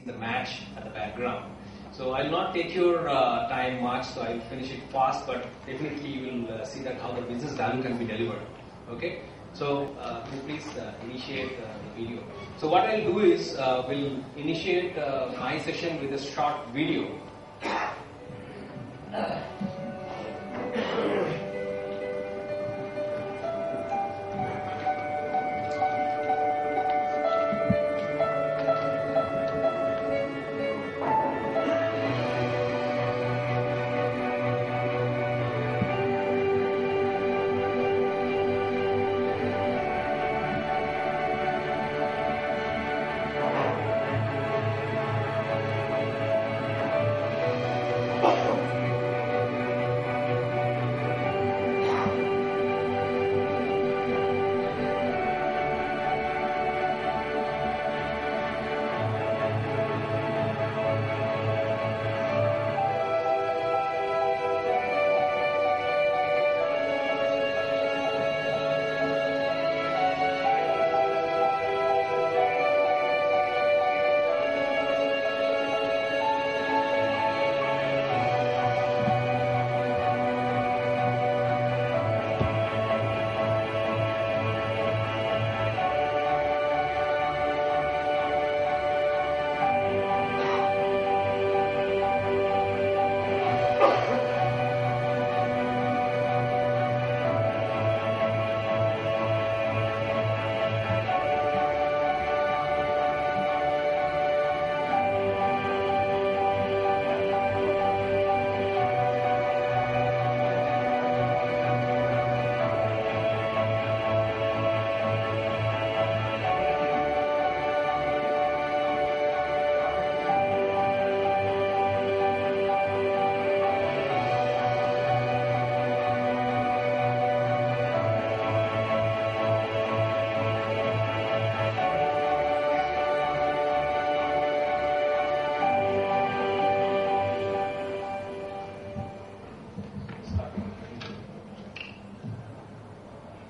the match at the background. So I'll not take your time much, so I'll finish it fast, but definitely you will see that how the business value can be delivered. Okay? So please initiate the video. So what I'll do is we'll initiate my session with a short video.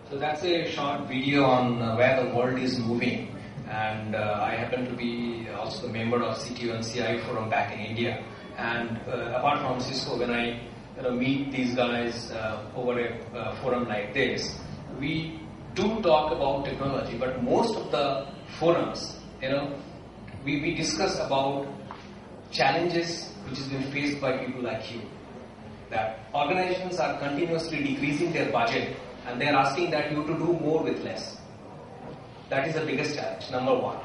So that's a short video on where the world is moving, and I happen to be also the member of CTO and CI forum back in India. And apart from Cisco, when I meet these guys over a forum like this, we do talk about technology, but most of the forums, we discuss about challenges which is being faced by people like you. That organizations are continuously decreasing their budget, and they are asking that you to do more with less. That is the biggest challenge, number one.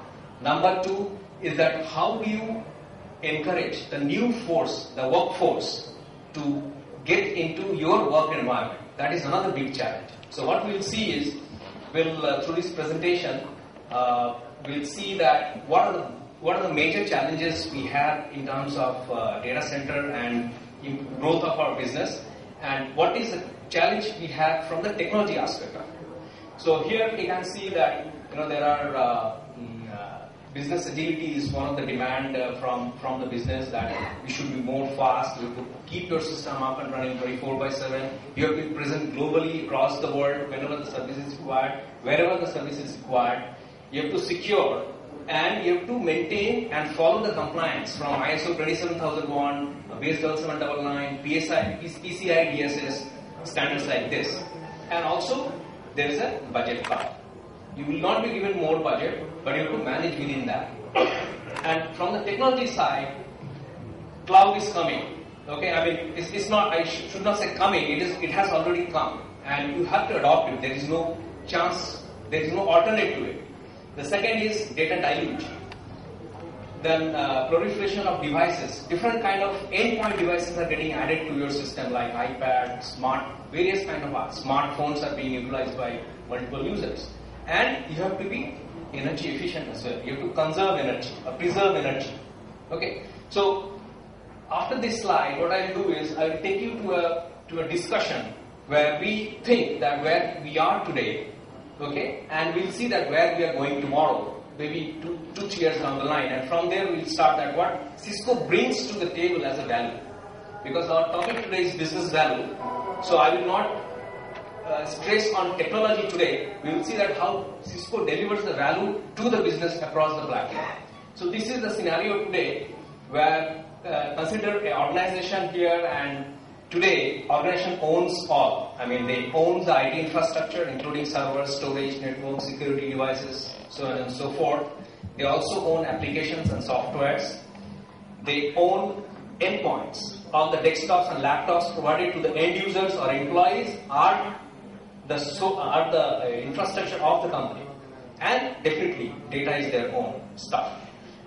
Number two is that how do you encourage the new force, the workforce, to get into your work environment? That is another big challenge. So what we'll see is, through this presentation, we'll see that what are the major challenges we have in terms of data center and growth of our business, and what is the challenge we have from the technology aspect of it. So here you can see that there are business agility is one of the demand from the business, that we should be more fast. You have to keep your system up and running 24/7. You have to be present globally across the world whenever the service is required, wherever the service is required. You have to secure, and you have to maintain and follow the compliance from ISO 27001, BSL 799, PCI DSS standards like this. And also there is a budget part. You will not be given more budget, but you have to manage within that. And from the technology side, cloud is coming. Okay, I mean it's not. I should not say coming. It has already come, and you have to adopt it. There is no chance. There is no alternate to it. The second is data deluge. Then proliferation of devices. Different kind of endpoint devices are getting added to your system, like iPad, various kind of smartphones are being utilized by multiple users. And you have to be energy efficient as well. You have to conserve energy, preserve energy. Okay. So after this slide, what I'll do is I'll take you to a discussion where we think that where we are today, okay, and we'll see that where we are going tomorrow, maybe 2-3 years down the line, and from there we'll start at what Cisco brings to the table as a value. Because our topic today is business value, so I will not stress on technology today. We will see that how Cisco delivers the value to the business across the platform. So this is the scenario today where consider an organization here, and today organization owns all. I mean, they own the IT infrastructure including servers, storage, network, security devices, so on and so forth. They also own applications and softwares. They own endpoints. All the desktops and laptops provided to the end users or employees are the infrastructure of the company. And definitely, data is their own stuff.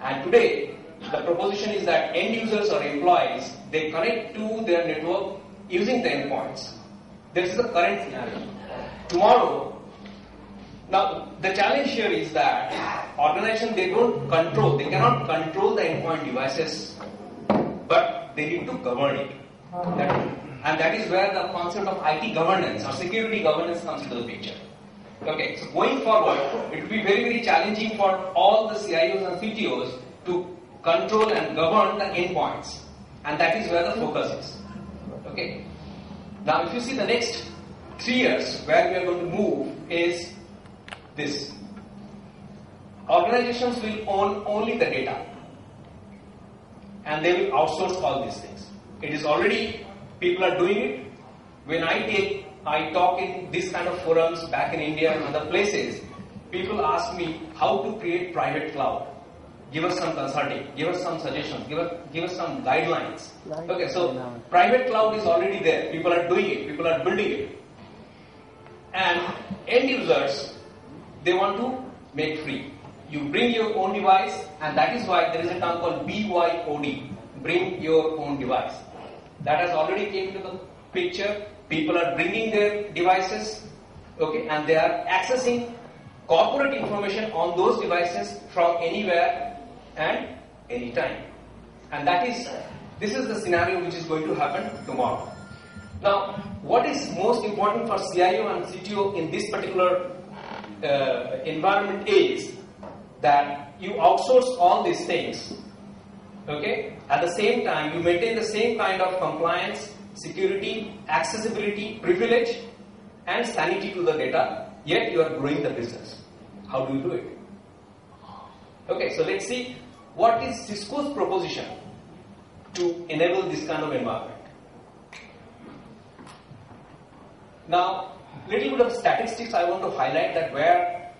And today, the proposition is that end users or employees, they connect to their network using the endpoints. This is the current scenario. Tomorrow, now the challenge here is that organization, they cannot control the endpoint devices, but they need to govern it. And that is where the concept of IT governance or security governance comes into the picture. Okay, so going forward, it will be very, very challenging for all the CIOs and CTOs to control and govern the endpoints. And that is where the focus is. Okay. Now, if you see the next 3 years, where we are going to move is this. Organizations will own only the data. And they will outsource all these things. It is already, people are doing it. When I talk in this kind of forums back in India and other places, people ask me how to create private cloud. Give us some consulting, give us some suggestions, give us some guidelines. Okay, so private cloud is already there. People are doing it, people are building it. And end users, they want to make free. You bring your own device, and that is why there is a term called BYOD, bring your own device. That has already came to the picture. People are bringing their devices, okay, and they are accessing corporate information on those devices from anywhere and anytime. And this is the scenario which is going to happen tomorrow. Now, what is most important for CIO and CTO in this particular environment is that you outsource all these things, okay? At the same time, you maintain the same kind of compliance, security, accessibility, privilege, and sanity to the data, yet you are growing the business. How do you do it? Okay, so let's see what is Cisco's proposition to enable this kind of environment. Now, little bit of statistics I want to highlight that where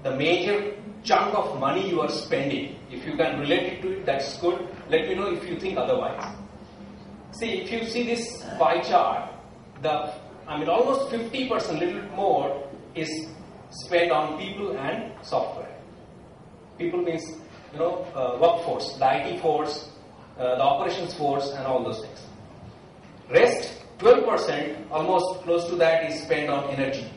the major chunk of money you are spending. If you can relate it to it, that's good. Let me know if you think otherwise. See, if you see this pie chart, almost 50%, little bit more, is spent on people and software. People means, workforce, the IT force, the operations force, and all those things. Rest, 12%, almost close to that, is spent on energy,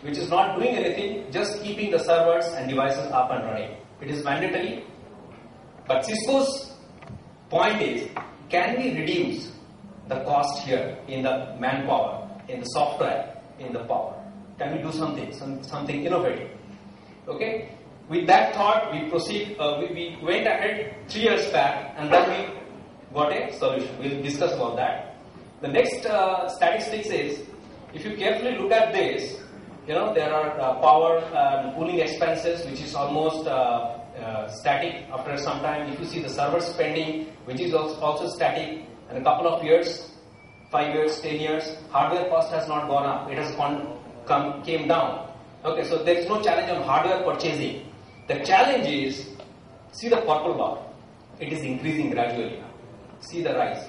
which is not doing anything, just keeping the servers and devices up and running. It is mandatory. But Cisco's point is, can we reduce the cost here in the manpower, in the software, in the power? Can we do something innovative? Okay? With that thought, we proceed. We went ahead 3 years back, and then we got a solution. We'll discuss about that. The next statistics is, if you carefully look at this, there are power cooling expenses, which is almost static after some time. If you see the server spending, which is also static, in a couple of years, 5 years, 10 years, hardware cost has not gone up. It has came down. Okay, so there is no challenge on hardware purchasing. The challenge is, see the purple bar. It is increasing gradually. See the rise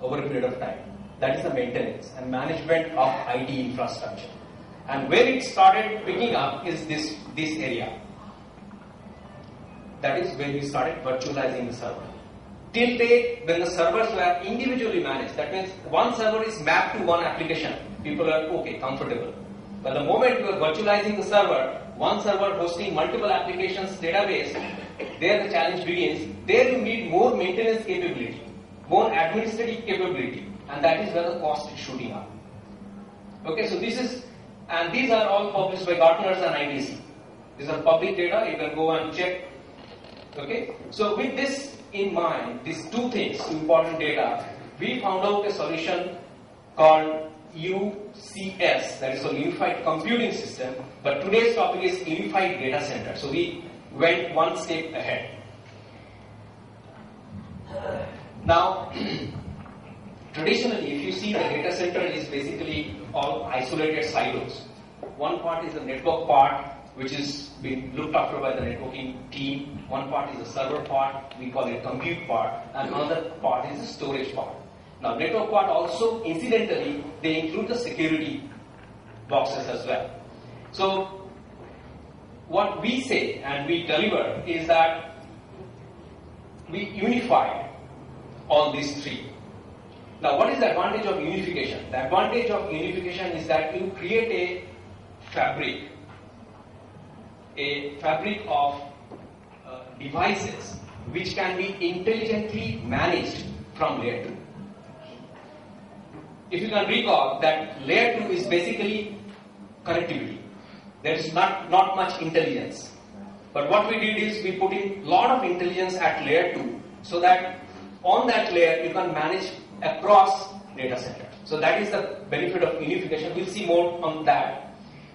over a period of time. That is the maintenance and management of IT infrastructure. And where it started picking up is this area. That is when we started virtualizing the server. Till date, when the servers were individually managed, that means one server is mapped to one application. People are comfortable. But the moment you are virtualizing the server, one server hosting multiple applications database, there the challenge begins. There you need more maintenance capability, more administrative capability, and that is where the cost is shooting up. Okay, so these are all published by Gartner and IDC. These are public data, you can go and check. Okay, so with this in mind, these two important data, we found out a solution called UCS, that is a Unified Computing System, but today's topic is Unified Data Center. So we went one step ahead. Now, traditionally, if you see, the data center is basically all isolated silos. One part is the network part, which is being looked after by the networking team. One part is the server part, we call it compute part, and another part is the storage part. Now, network part also, incidentally, they include the security boxes as well. So, what we say and we deliver is that we unified all these three. Now, what is the advantage of unification? The advantage of unification is that you create a fabric of devices which can be intelligently managed from layer 2. If you can recall that layer 2 is basically connectivity. There is not much intelligence. But what we did is we put in a lot of intelligence at layer 2 so that on that layer you can manage across data center. So that is the benefit of unification. We'll see more on that.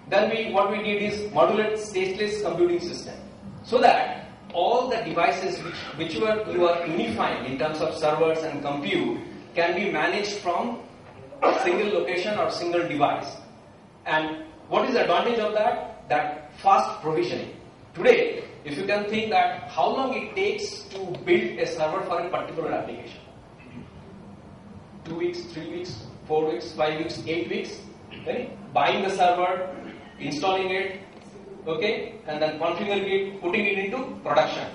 Then what we did is modular stateless computing system. So that all the devices which you are unifying in terms of servers and compute can be managed from a single location or single device. And what is the advantage of that? That fast provisioning. Today, if you can think that how long it takes to build a server for a particular application. 2 weeks, 3 weeks, 4 weeks, 5 weeks, 8 weeks. Okay? Buying the server, installing it, okay, and then configuring it, putting it into production.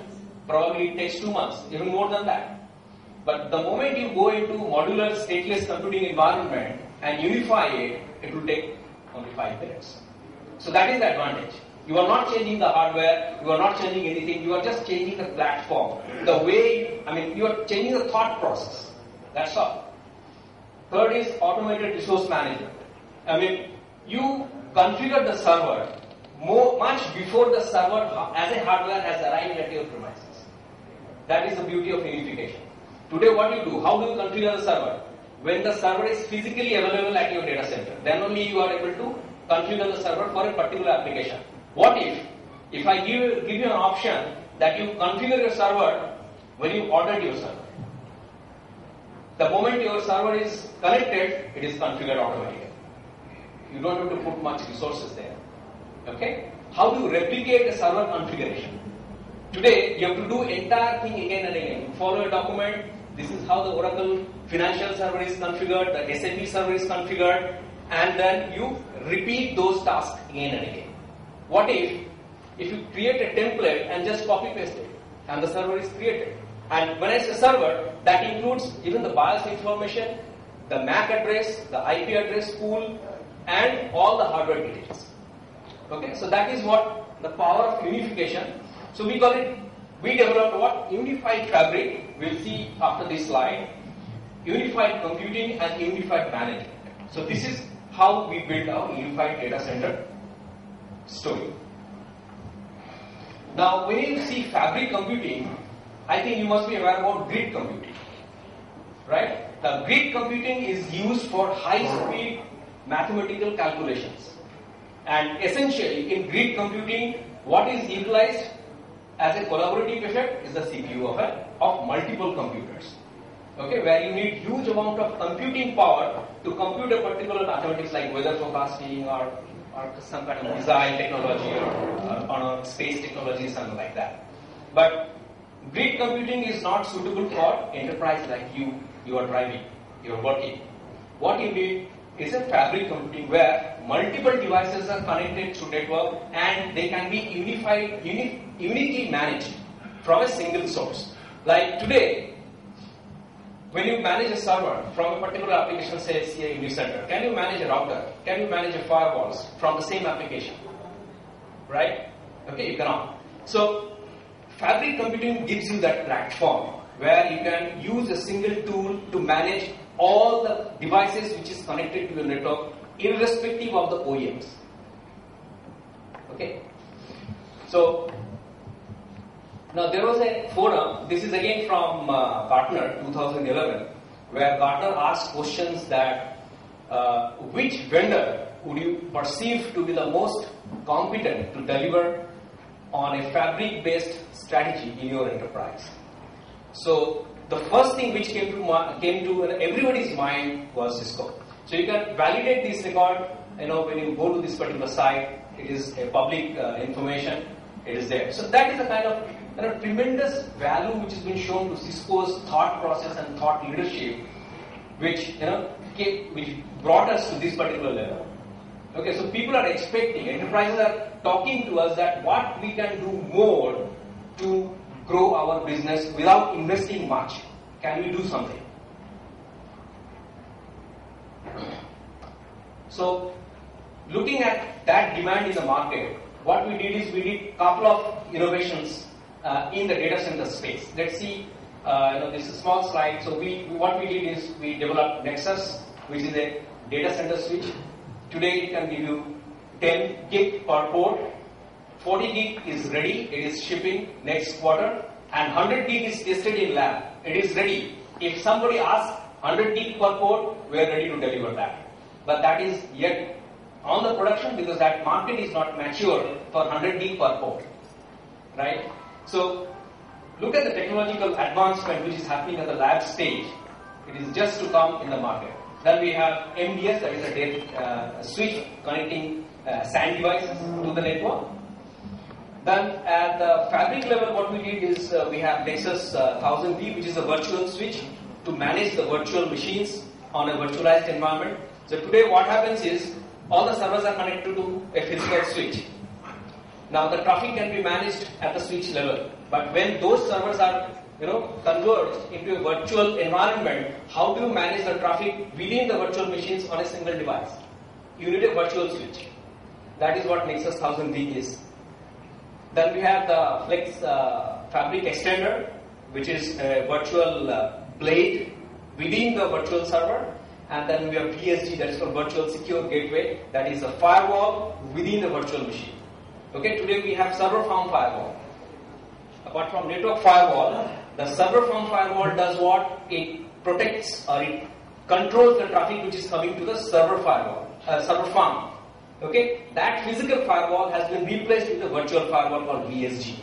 Probably it takes 2 months, even more than that. But the moment you go into modular stateless computing environment and unify it, it will take only 5 minutes. So that is the advantage. You are not changing the hardware, you are not changing anything, you are just changing the platform. The way, you are changing the thought process. That's all. Third is automated resource management. You configure the server much before the server as a hardware has arrived at your premises. That is the beauty of unification. Today what do you do? How do you configure the server? When the server is physically available at your data center, then only you are able to configure the server for a particular application. What if I give you an option that you configure your server when you ordered your server? The moment your server is connected, it is configured automatically. You don't have to put much resources there. Okay? How do you replicate a server configuration? Today, you have to do entire thing again and again. You follow a document. This is how the Oracle financial server is configured, the SAP server is configured, and then you repeat those tasks again and again. What if you create a template and just copy paste it, and the server is created? And when I say server, that includes even the BIOS information, the MAC address, the IP address pool, and all the hardware details. Okay, so that is what the power of unification. So we developed what? Unified fabric. We'll see after this slide. Unified computing and unified management. So this is how we build our unified data center story. Now, when you see fabric computing, I think you must be aware about grid computing. Right? The grid computing is used for high-speed mathematical calculations. And essentially, in grid computing, what is utilized as a collaborative effect is the CPU of multiple computers. Okay, where you need huge amount of computing power to compute a particular mathematics like weather forecasting or some kind of missile technology or space technology, something like that. But grid computing is not suitable for enterprise like you are driving, you are working. What you need is a fabric computing where multiple devices are connected through network and they can be uniquely managed from a single source. Like today, when you manage a server from a particular application, say CA Unicenter, can you manage a router? Can you manage a firewalls from the same application? Right? Okay, you cannot. So, fabric computing gives you that platform where you can use a single tool to manage all the devices which is connected to your network, irrespective of the OEMs. Okay? So, now there was a forum, this is again from Gartner 2011, where Gartner asked questions that which vendor would you perceive to be the most competent to deliver on a fabric-based strategy in your enterprise? So the first thing which came to everybody's mind was Cisco. So you can validate this record. When you go to this particular site, it is a public information. It is there. So that is a kind of tremendous value which has been shown to Cisco's thought process and thought leadership, which brought us to this particular level. Okay, so people are expecting, enterprises are talking to us that what we can do more to grow our business without investing much. Can we do something? So, looking at that demand in the market, what we did is we did a couple of innovations in the data center space. Let's see, this is a small slide. So what we did is we developed Nexus, which is a data center switch. Today it can give you 10 gig per port. 40 gig is ready, it is shipping next quarter, and 100 gig is tested in lab. It is ready. If somebody asks 100 gig per port, we are ready to deliver that. But that is yet on the production because that market is not mature for 100 gig per port. Right? So, look at the technological advancement which is happening at the lab stage. It is just to come in the market. Then we have MDS, that is a switch connecting SAN devices to the network. Then at the fabric level, what we did is we have Nexus 1000V, which is a virtual switch to manage the virtual machines on a virtualized environment. So today what happens is all the servers are connected to a physical switch. Now the traffic can be managed at the switch level, but when those servers are converged into a virtual environment, how do you manage the traffic within the virtual machines on a single device? You need a virtual switch. That is what Nexus 1000V is. Then we have the Flex Fabric Extender, which is a virtual blade within the virtual server. And then we have VSG, that is for Virtual Secure Gateway, that is a firewall within the virtual machine. Okay, today we have server farm firewall. Apart from network firewall, the server farm firewall does what? It protects or it controls the traffic which is coming to the server firewall, server farm. Okay, that physical firewall has been replaced with a virtual firewall called VSG.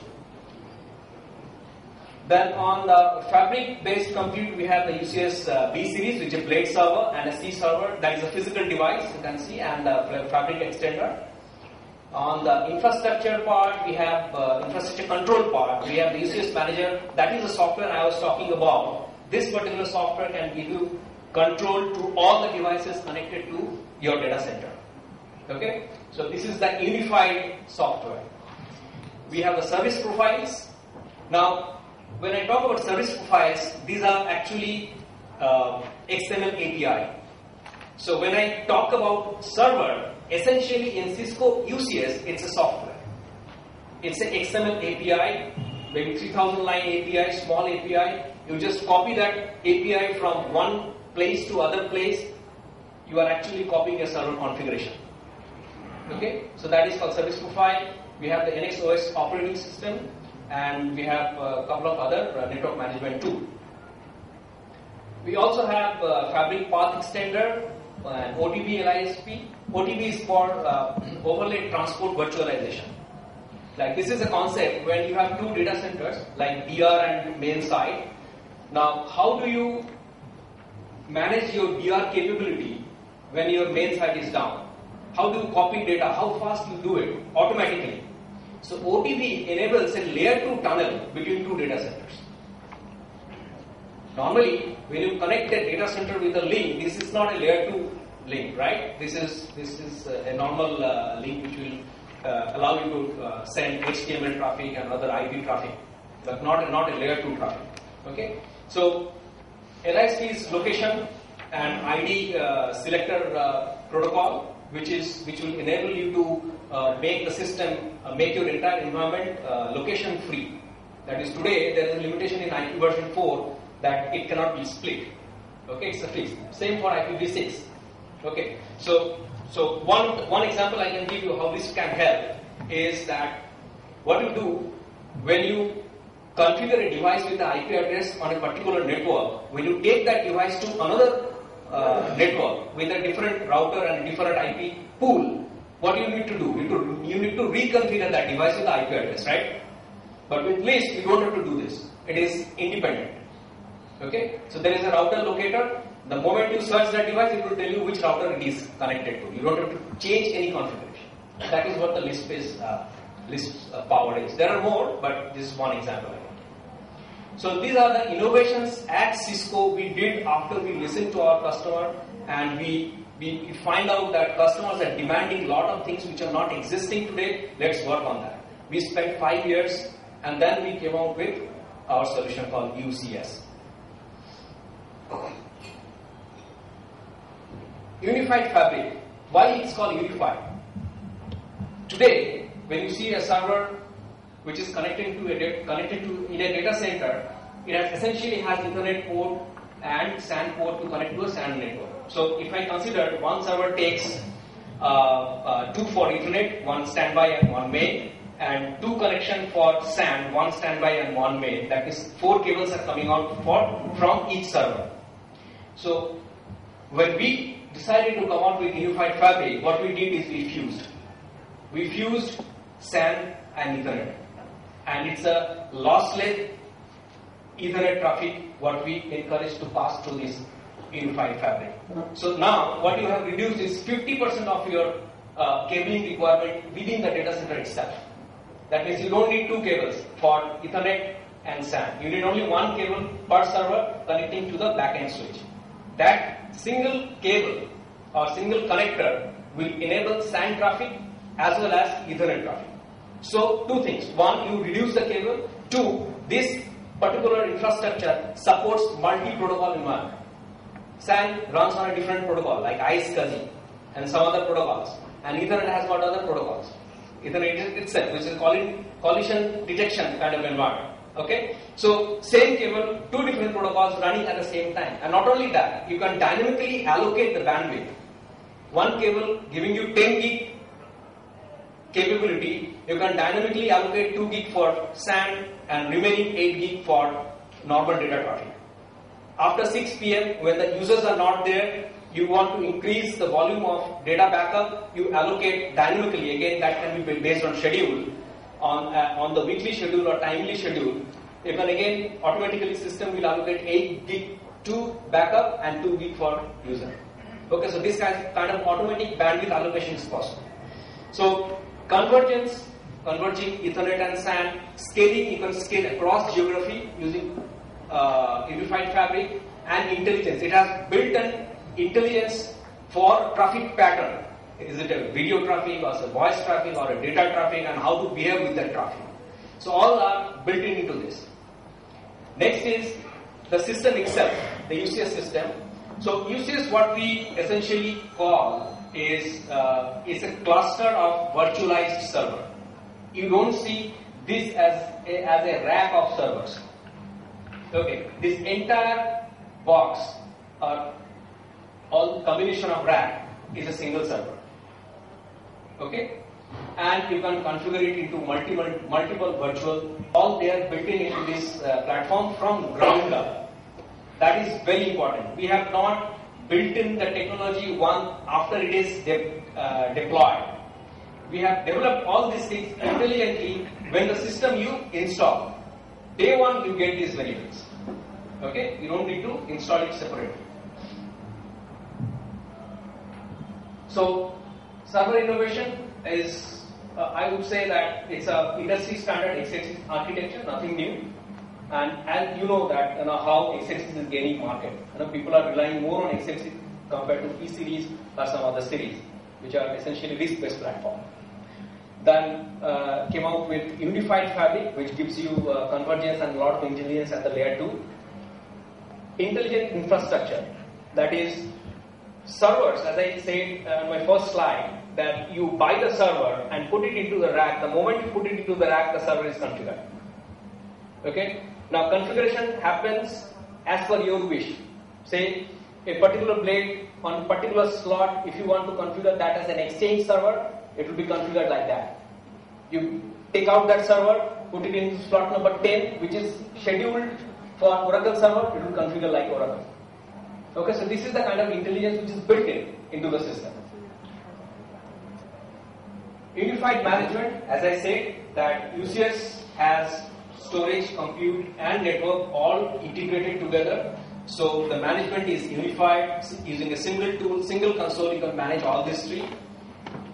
Then on the fabric-based compute, we have the UCS B series, which is a blade server, and a C server, that is a physical device, you can see, and a fabric extender. On the infrastructure part, we have infrastructure control part. We have the UCS manager, that is the software I was talking about. This particular software can give you control to all the devices connected to your data center. Okay, so this is the unified software. We have the service profiles. Now, when I talk about service profiles, these are actually XML API. So when I talk about server, essentially in Cisco UCS, it's a software. It's an XML API, maybe 3000 line API, small API. You just copy that API from one place to other place. You are actually copying a server configuration. Okay, so that is called service profile. We have the NX OS operating system, and we have a couple of other network management tools. We also have Fabric Path Extender and OTB LISP. OTB is for Overlay Transport Virtualization. Like this is a concept when you have two data centers like DR and main site. Now, how do you manage your DR capability when your main site is down? How do you copy data? How fast you do it? Automatically. So OTB enables a layer 2 tunnel between two data centers. Normally, when you connect a data center with a link, this is not a layer 2 link, right? This is a normal link which will allow you to send HTML traffic and other IP traffic, but not a layer 2 traffic. Okay. So LISP is location and ID selector protocol, which will enable you to make the system, make your entire environment location free. That is, today there is a limitation in IP version 4 that it cannot be split. Okay, it's a fix. Same for IPv6. Okay, so one example I can give you how this can help is that what you do when you configure a device with the IP address on a particular network, when you take that device to another network with a different router and a different IP pool, what do you need to do? You need to reconfigure that device with the IP address, right? But with Lisp, you don't have to do this. It is independent. Okay, so there is a router locator. The moment you search that device, it will tell you which router it is connected to. You don't have to change any configuration. That is what the Lisp power is. There are more, but this is one example. So these are the innovations at Cisco we did after we listened to our customer, and we find out that customers are demanding a lot of things which are not existing today. Let's work on that. We spent 5 years, and then we came out with our solution called UCS. Unified Fabric. Why it's called unified? Today, when you see a server which is connected in a data center, it essentially has Ethernet port and SAN port to connect to a SAN network. So if I consider one server takes 2 for Ethernet, one standby and one main, and 2 connection for SAN, one standby and one main, that is 4 cables are coming out from each server. So when we decided to come out with Unified Fabric, what we did is we fused. We fused SAN and Ethernet. And it's a lossless Ethernet traffic what we encourage to pass through this Unified Fabric. So now what you have reduced is 50% of your cabling requirement within the data center itself. That means you don't need 2 cables for Ethernet and SAN. You need only 1 cable per server connecting to the backend switch. That single cable or single connector will enable SAN traffic as well as Ethernet traffic. So 2 things. 1, you reduce the cable. 2, this particular infrastructure supports multi-protocol environment. SAN runs on a different protocol like iSCSI and some other protocols. And Ethernet has got other protocols. Ethernet itself, which is collision detection kind of environment. Okay, so same cable, 2 different protocols running at the same time. And not only that, you can dynamically allocate the bandwidth. One cable giving you 10 gig capability, you can dynamically allocate 2 gig for SAN and remaining 8 gig for normal data traffic. After 6 p.m., when the users are not there, you want to increase the volume of data backup, you allocate dynamically. Again, that can be based on schedule, on the weekly schedule or timely schedule. You can again, automatically system will allocate 8 gig to backup and 2 gig for user. Okay, so this kind of automatic bandwidth allocation is possible. So converging Ethernet and SAN, scaling, you can scale across geography using Unified Fabric, and intelligence. It has built-in intelligence for traffic pattern. Is it a video traffic or a voice traffic or a data traffic, and how to behave with that traffic. So all are built into this. Next is the system itself, the UCS system. So UCS, what we essentially call is a cluster of virtualized server. You don't see this as a rack of servers. Okay, this entire box or all combination of rack is a single server. Okay, and you can configure it into multiple virtual. All they are built into this platform from ground up. That is very important. We have not built in the technology after it is deployed. We have developed all these things intelligently when the system you install. Day 1 you get these benefits. Okay, you don't need to install it separately. So server innovation is, I would say that it's a industry standard x86 architecture, nothing new. And as you know that how x86 is gaining market. People are relying more on x86 compared to P series or some other series, which are essentially RISC-based platform. Then came out with Unified Fabric, which gives you convergence and a lot of intelligence at the layer 2. Intelligent infrastructure, that is servers, as I said on my first slide, that you buy the server and put it into the rack. The moment you put it into the rack, the server is configured. Okay. Now configuration happens as per your wish. Say a particular blade on a particular slot, if you want to configure that as an exchange server, it will be configured like that. You take out that server, put it in slot number 10, which is scheduled for Oracle server, it will configure like Oracle. Okay, so this is the kind of intelligence which is built into the system. Unified management, as I said, that UCS has storage, compute, and network all integrated together. So the management is unified using a single tool, single console. You can manage all these three.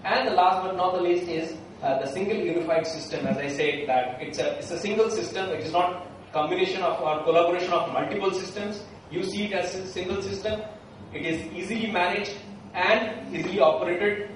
And the last but not the least is the single unified system. As I said, that it's a single system. It is not combination of or collaboration of multiple systems. You see it as a single system. It is easily managed and easily operated